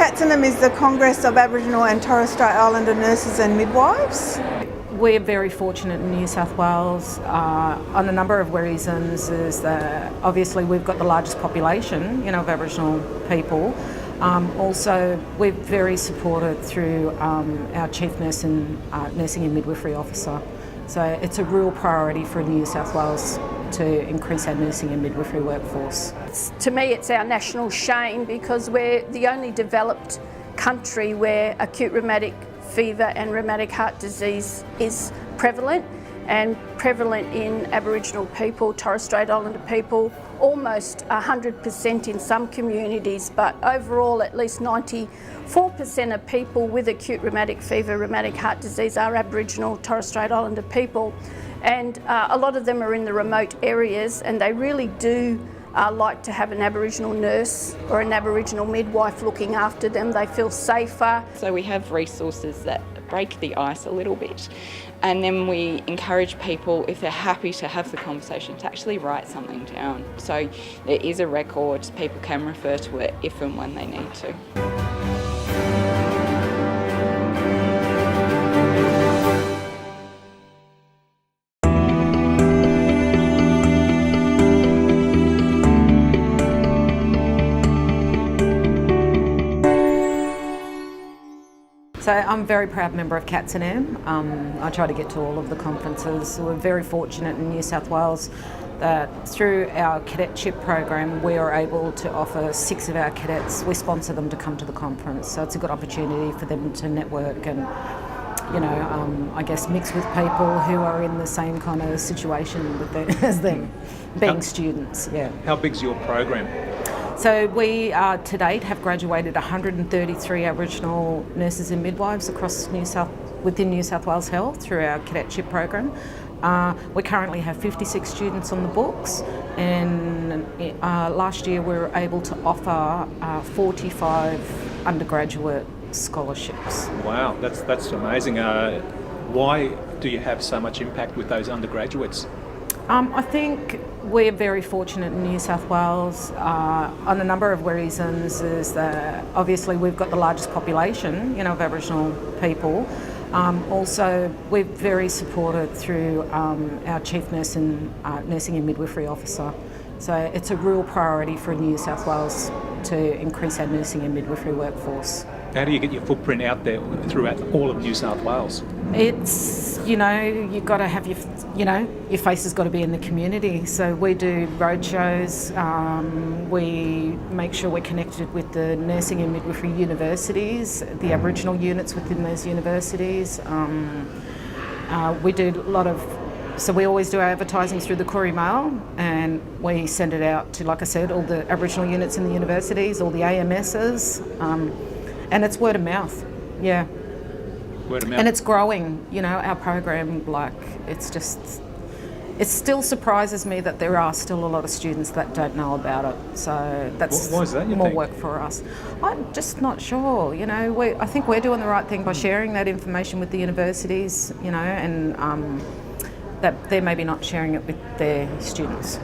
CATSINaM is the Congress of Aboriginal and Torres Strait Islander Nurses and Midwives. We're very fortunate in New South Wales on a number of reasons. Is that obviously we've got the largest population, of Aboriginal people. Also, we're very supported through our Chief Nursing and Midwifery Officer. So it's a real priority for New South Wales to increase our nursing and midwifery workforce. To me, it's our national shame because we're the only developed country where acute rheumatic fever and rheumatic heart disease is prevalent, and prevalent in Aboriginal people, Torres Strait Islander people, almost 100% in some communities, but overall at least 94% of people with acute rheumatic fever, rheumatic heart disease are Aboriginal, Torres Strait Islander people. And a lot of them are in the remote areas, and they really do like to have an Aboriginal nurse or an Aboriginal midwife looking after them. They feel safer. So we have resources that break the ice a little bit, and then we encourage people, if they're happy to have the conversation, to actually write something down. So there is a record, people can refer to it if and when they need to. So I'm a very proud member of CATSINaM. I try to get to all of the conferences. We're very fortunate in New South Wales that through our Cadetship Program we are able to offer 6 of our cadets, we sponsor them to come to the conference. So it's a good opportunity for them to network and I guess mix with people who are in the same kind of situation as them, being students. Yeah. How big's your program? So we to date have graduated 133 Aboriginal nurses and midwives across within New South Wales Health through our Cadetship Program. We currently have 56 students on the books, and last year we were able to offer 45 undergraduate scholarships. Wow, that's amazing. Why do you have so much impact with those undergraduates? I think we're very fortunate in New South Wales on a number of reasons. Is that obviously we've got the largest population, of Aboriginal people. Also, we're very supported through our Chief Nursing and Midwifery Officer. So it's a real priority for New South Wales to increase our nursing and midwifery workforce. How do you get your footprint out there throughout all of New South Wales? It's, you've got to have your face has got to be in the community. So we do road shows, we make sure we're connected with the nursing and midwifery universities, the Aboriginal units within those universities. We do a lot of, so we always do our advertising through the Courier Mail, and we send it out to, like I said, all the Aboriginal units in the universities, all the AMSs, and it's word of mouth, yeah. Word of mouth. And it's growing, our program, it still surprises me that there are still a lot of students that don't know about it. So that's why is that, you more think? work for us. I'm just not sure, I think we're doing the right thing by sharing that information with the universities, and that they're maybe not sharing it with their students.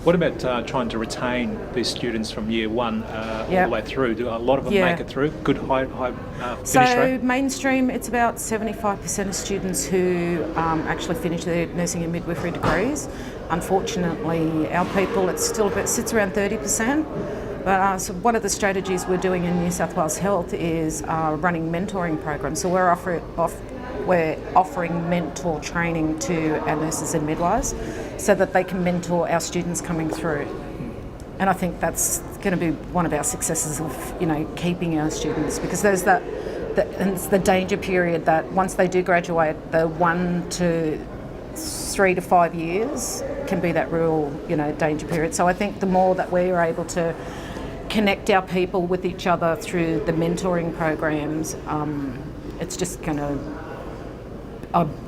What about trying to retain these students from year one all the way through? Do a lot of them make it through? Good high finish rate? So mainstream, it's about 75% of students who actually finish their nursing and midwifery degrees. Unfortunately, our people, it sits around 30%. But so one of the strategies we're doing in New South Wales Health is running mentoring programs. So we're offering mentor training to our nurses and midwives so that they can mentor our students coming through. And I think that's going to be one of our successes of, keeping our students, because there's and it's the danger period that once they do graduate, the 1 to 3 to 5 years can be that real, danger period. So I think the more that we're able to connect our people with each other through the mentoring programs, it's just going to,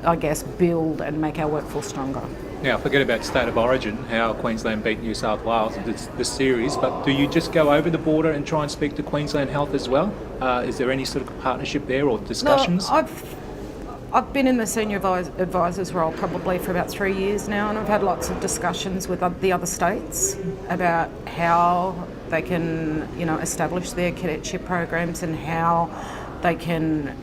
I guess, build and make our workforce stronger. Now, forget about State of Origin, how Queensland beat New South Wales in this series, but do you just go over the border and try and speak to Queensland Health as well? Is there any sort of partnership there or discussions? No, I've been in the senior advisors role probably for about 3 years now, and I've had lots of discussions with the other states about how they can, establish their cadetship programs and how they can,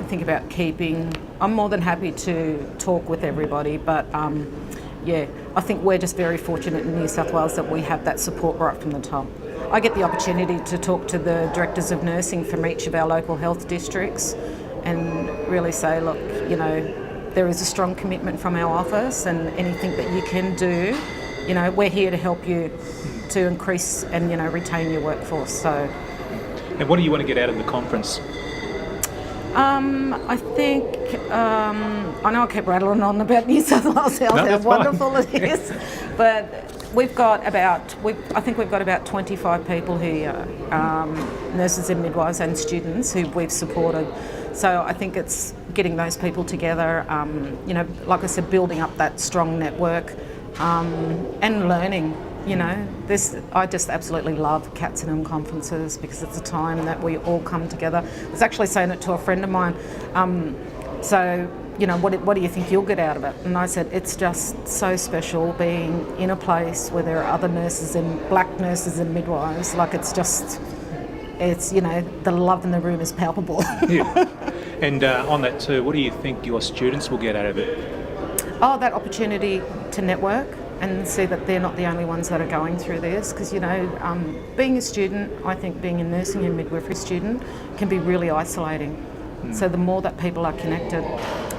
think about keeping. I'm more than happy to talk with everybody, but I think we're just very fortunate in New South Wales that we have that support right from the top. I get the opportunity to talk to the directors of nursing from each of our local health districts and really say, look, there is a strong commitment from our office, and anything that you can do, we're here to help you to increase and, retain your workforce. So. And what do you want to get out of the conference? I think, I know I keep rattling on about New South Wales Health, how wonderful it is, but we've got about 25 people here, nurses and midwives and students who we've supported. So I think it's getting those people together, like I said, building up that strong network and learning. I just absolutely love CATSINaM conferences because it's a time that we all come together. I was actually saying it to a friend of mine. What do you think you'll get out of it? And I said, it's just so special being in a place where there are other nurses and black nurses and midwives. Like it's the love in the room is palpable. Yeah. And on that too, what do you think your students will get out of it? Oh, that opportunity to network and see that they're not the only ones that are going through this, because being a student, I think being a nursing and midwifery student can be really isolating. So the more that people are connected,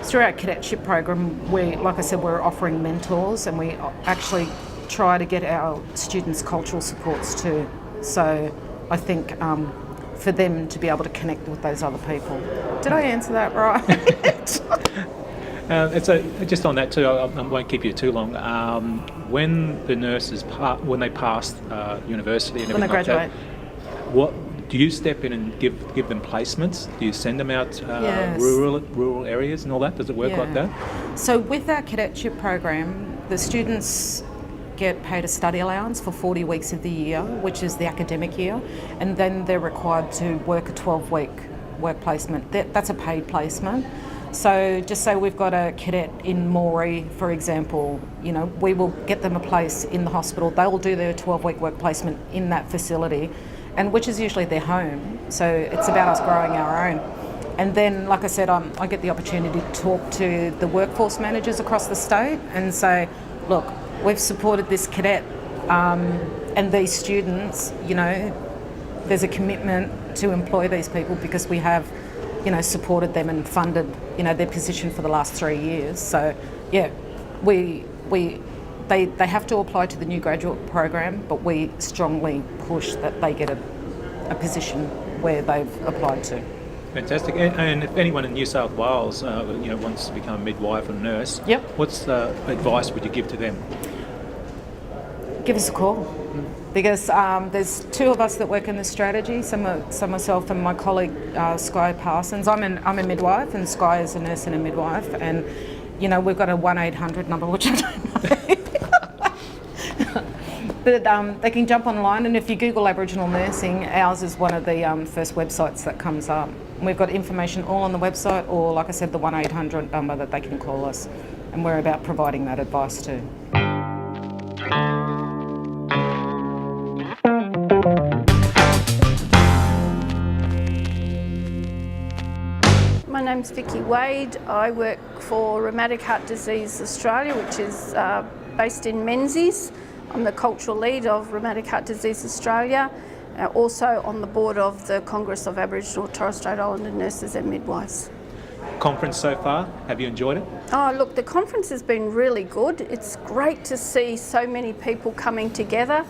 through our cadetship program, we're offering mentors, and we actually try to get our students cultural supports too. So I think for them to be able to connect with those other people. Did I answer that right? Just on that too, I won't keep you too long. When the nurses when they pass university and everything when they graduate, like that, what do you step in and give them placements? Do you send them out Yes. rural areas and all that? Does it work like that? So with our cadetship program, the students get paid a study allowance for 40 weeks of the year, which is the academic year, and then they're required to work a 12-week work placement. That's a paid placement. So just say we've got a cadet in Moree, for example, we will get them a place in the hospital. They will do their 12-week work placement in that facility, and which is usually their home. So it's about us growing our own. And then, like I said, I get the opportunity to talk to the workforce managers across the state and say, look, we've supported this cadet and these students, there's a commitment to employ these people because we have supported them and funded, their position for the last 3 years. So, yeah, they have to apply to the new graduate program, but we strongly push that they get a position where they've applied to. Fantastic. And if anyone in New South Wales, wants to become a midwife or nurse, Yep. What's advice would you give to them? Give us a call. Because there's two of us that work in the strategy, so myself and my colleague Sky Parsons. I'm a midwife and Sky is a nurse and a midwife, and we've got a 1-800 number, which I don't know. But they can jump online, and if you Google Aboriginal nursing, ours is one of the first websites that comes up. And we've got information all on the website, or like I said, the 1-800 number that they can call us, and we're about providing that advice too. My name's Vicki Wade. I work for Rheumatic Heart Disease Australia, which is based in Menzies. I'm the cultural lead of Rheumatic Heart Disease Australia, also on the board of the Congress of Aboriginal Torres Strait Islander Nurses and Midwives. Conference so far, have you enjoyed it? Oh, look, the conference has been really good. It's great to see so many people coming together.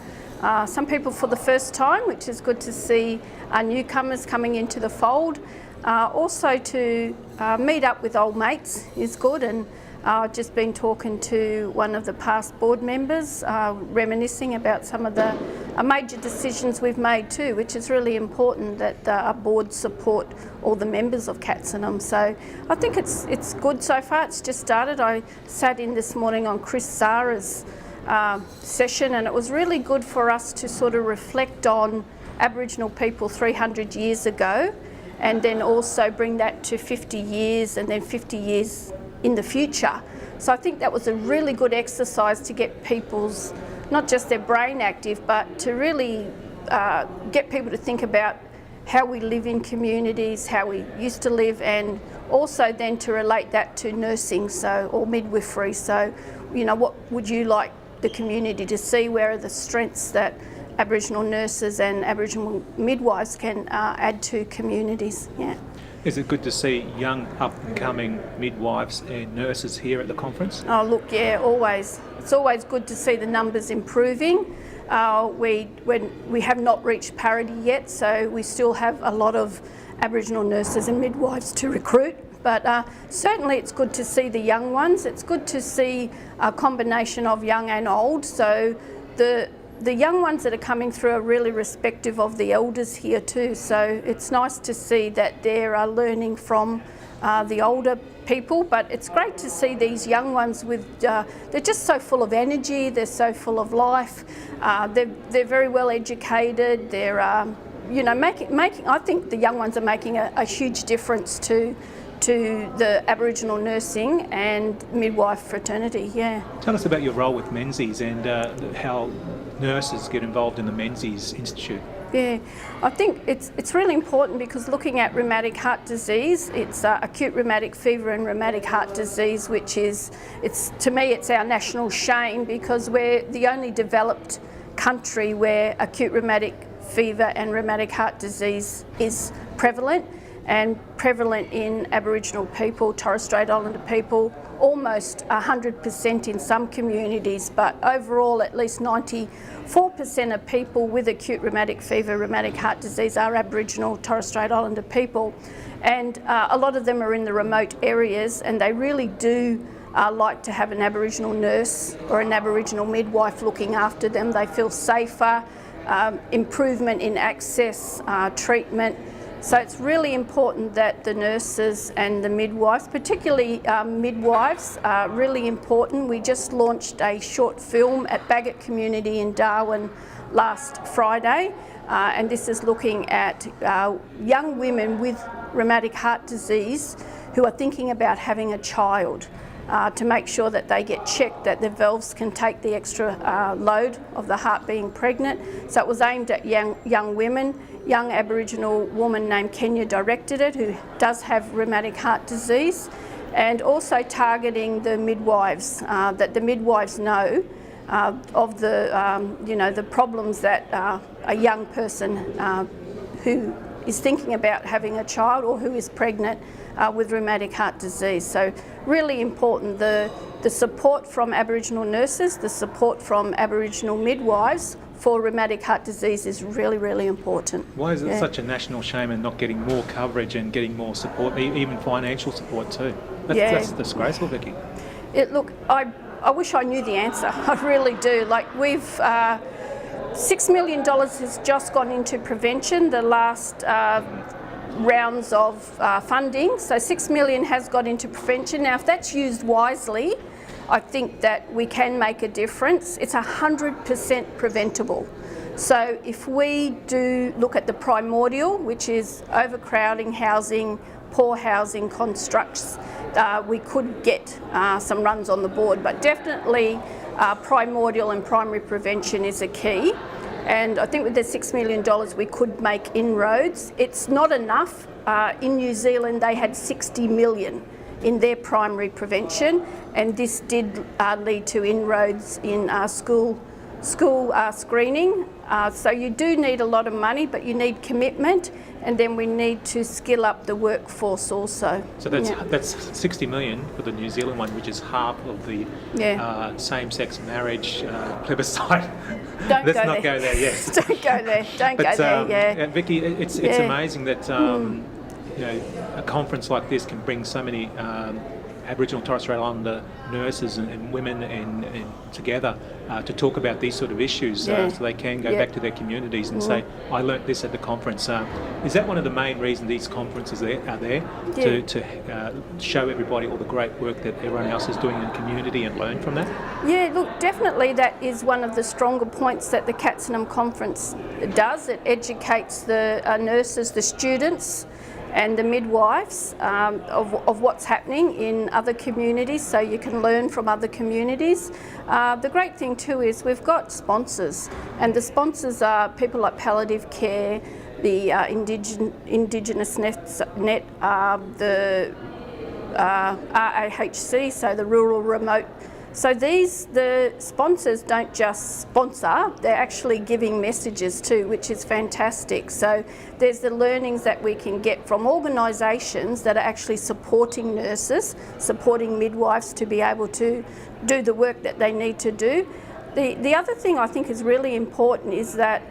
Some people for the first time, which is good to see newcomers coming into the fold. Also to meet up with old mates is good, and I've just been talking to one of the past board members, reminiscing about some of the major decisions we've made too, which is really important that our board support all the members of CATSINaM. So I think it's good so far. It's just started. I sat in this morning on Chris Zara's session, and it was really good for us to sort of reflect on Aboriginal people 300 years ago, and then also bring that to 50 years and then 50 years in the future. So I think that was a really good exercise to get people's, not just their brain active, but to really get people to think about how we live in communities, how we used to live, and also then to relate that to nursing, or midwifery. So, what would you like the community to see? Where are the strengths that Aboriginal nurses and Aboriginal midwives can add to communities? Yeah. Is it good to see young up-and-coming midwives and nurses here at the conference? Oh, look, yeah, always. It's always good to see the numbers improving. We have not reached parity yet, so we still have a lot of Aboriginal nurses and midwives to recruit. But certainly it's good to see the young ones. It's good to see a combination of young and old. So the young ones that are coming through are really respective of the elders here too. So it's nice to see that they're learning from the older people, but it's great to see these young ones with, they're just so full of energy, they're so full of life, they're very well educated, they're, I think the young ones are making a huge difference to the Aboriginal nursing and midwife fraternity, yeah. Tell us about your role with Menzies and how nurses get involved in the Menzies Institute. Yeah, I think it's really important because looking at rheumatic heart disease, it's acute rheumatic fever and rheumatic heart disease, which is, to me, it's our national shame because we're the only developed country where acute rheumatic fever and rheumatic heart disease is prevalent, and prevalent in Aboriginal people, Torres Strait Islander people, almost 100% in some communities, but overall at least 94% of people with acute rheumatic fever, rheumatic heart disease are Aboriginal, Torres Strait Islander people. And a lot of them are in the remote areas, and they really do like to have an Aboriginal nurse or an Aboriginal midwife looking after them. They feel safer, improvement in access, treatment. So it's really important that the nurses and the midwives, particularly midwives, are really important. We just launched a short film at Bagot Community in Darwin last Friday, and this is looking at young women with rheumatic heart disease who are thinking about having a child, to make sure that they get checked, that the valves can take the extra load of the heart being pregnant. So it was aimed at young women. Young Aboriginal woman named Kenya directed it, who does have rheumatic heart disease, and also targeting the midwives, that the midwives know of the problems that a young person who is thinking about having a child or who is pregnant with rheumatic heart disease. So really important, the support from Aboriginal nurses, the support from Aboriginal midwives for rheumatic heart disease is really, really important. Why is it such a national shame and not getting more coverage and getting more support, even financial support too? That's disgraceful, Vicki. Look, I wish I knew the answer. I really do. Like we've, $6 million has just gone into prevention, the last rounds of funding. So $6 million has got into prevention. Now, if that's used wisely, I think that we can make a difference. It's 100% preventable. So if we do look at the primordial, which is overcrowding housing, poor housing constructs, we could get some runs on the board, but definitely primordial and primary prevention is a key. And I think with the $6 million we could make inroads. It's not enough. In New Zealand they had 60 million in their primary prevention, and this did lead to inroads in school screening. So you do need a lot of money, but you need commitment, and then we need to skill up the workforce also. So that's 60 million for the New Zealand one, which is half of the same-sex marriage plebiscite. Let's not go there yet. Don't go there. Don't go there. Yeah. Vicki, it's amazing that a conference like this can bring so many Aboriginal Torres Strait Islander nurses and women and together to talk about these sort of issues, so they can go back to their communities and say, I learnt this at the conference. Is that one of the main reasons these conferences are there? To show everybody all the great work that everyone else is doing in the community and learn from that? Yeah, look, definitely that is one of the stronger points that the CATSINaM conference does. It educates the nurses, the students, and the midwives of what's happening in other communities, so you can learn from other communities. The great thing too is we've got sponsors, and the sponsors are people like Palliative Care, the Indigenous Net, the RAHC, so the Rural Remote. So the sponsors don't just sponsor, they're actually giving messages too, which is fantastic. So there's the learnings that we can get from organisations that are actually supporting nurses, supporting midwives to be able to do the work that they need to do. The other thing I think is really important is that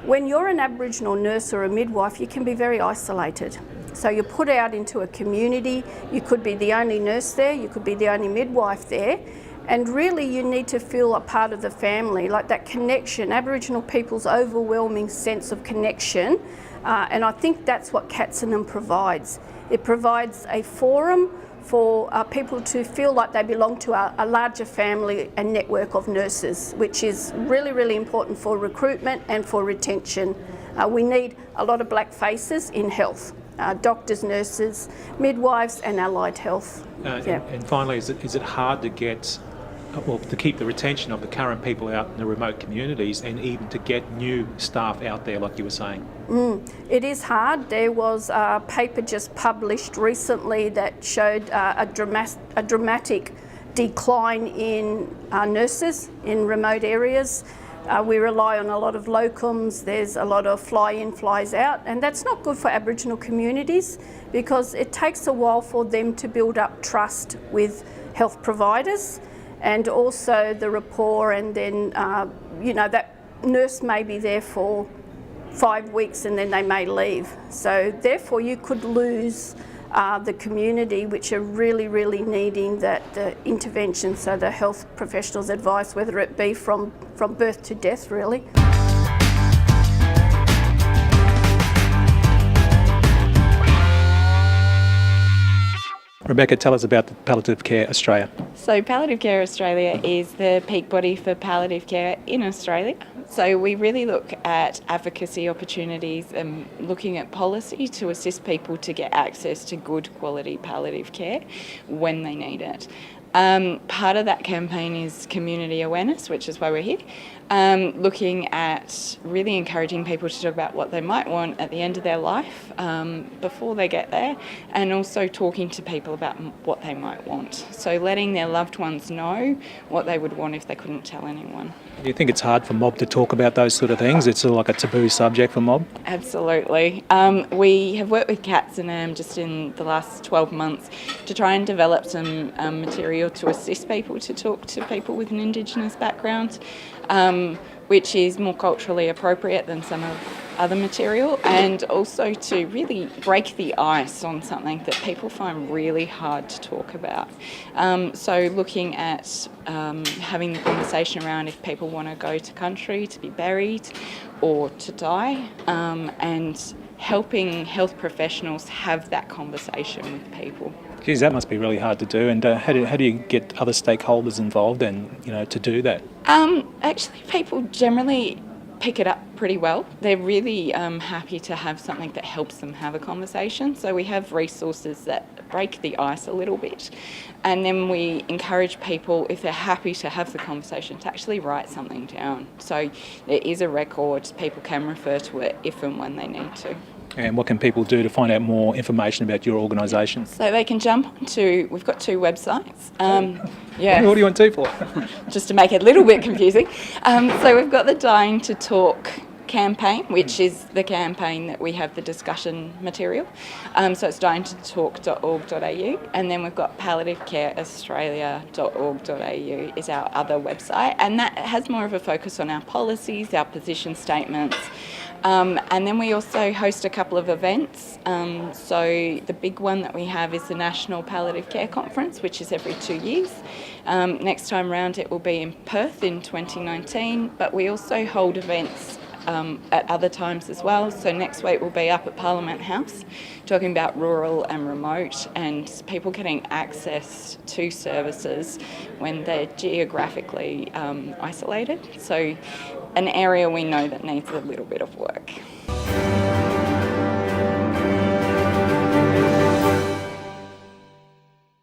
when you're an Aboriginal nurse or a midwife, you can be very isolated. So you're put out into a community, you could be the only nurse there, you could be the only midwife there, and really you need to feel a part of the family, like that connection, Aboriginal people's overwhelming sense of connection, and I think that's what CATSINaM provides. It provides a forum for people to feel like they belong to a larger family and network of nurses, which is really, really important for recruitment and for retention. We need a lot of black faces in health, doctors, nurses, midwives and allied health. And finally, is it hard to get, well, to keep the retention of the current people out in the remote communities and even to get new staff out there, like you were saying? It is hard. There was a paper just published recently that showed a dramatic decline in nurses in remote areas. We rely on a lot of locums, there's a lot of fly-in, flies-out, and that's not good for Aboriginal communities because it takes a while for them to build up trust with health providers and also the rapport, and then, that nurse may be there for 5 weeks and then they may leave. So therefore you could lose the community, which are really, really needing that intervention, so the health professionals' advice, whether it be from birth to death, really. Rebecca, tell us about the Palliative Care Australia. So Palliative Care Australia is the peak body for palliative care in Australia. So we really look at advocacy opportunities and looking at policy to assist people to get access to good quality palliative care when they need it. Part of that campaign is community awareness, which is why we're here. Looking at really encouraging people to talk about what they might want at the end of their life before they get there, and also talking to people about what they might want. So letting their loved ones know what they would want if they couldn't tell anyone. Do you think it's hard for mob to talk about those sort of things? It's sort of like a taboo subject for mob? Absolutely. We have worked with CATSINaM just in the last 12 months to try and develop some material to assist people to talk to people with an Indigenous background, which is more culturally appropriate than some of other material, and also to really break the ice on something that people find really hard to talk about. So looking at having the conversation around if people want to go to country to be buried or to die, and helping health professionals have that conversation with people. Geez, that must be really hard to do. And how do you get other stakeholders involved and to do that? Actually, people generally pick it up pretty well. They're really happy to have something that helps them have a conversation. So we have resources that break the ice a little bit, and then we encourage people, if they're happy to have the conversation, to actually write something down. So there is a record, people can refer to it if and when they need to. And what can people do to find out more information about your organisation? So they can jump to, we've got 2 websites. What do you want 2 for? Just to make it a little bit confusing. So we've got the Dying to Talk campaign, which is the campaign that we have the discussion material. So it's dyingtotalk.org.au, and then we've got palliativecareaustralia.org.au is our other website, and that has more of a focus on our policies, our position statements. And then we also host a couple of events. So the big one that we have is the National Palliative Care Conference, which is every 2 years. Next time round it will be in Perth in 2019, but we also hold events at other times as well. So next week we'll be up at Parliament House talking about rural and remote and people getting access to services when they're geographically isolated. So an area we know that needs a little bit of work.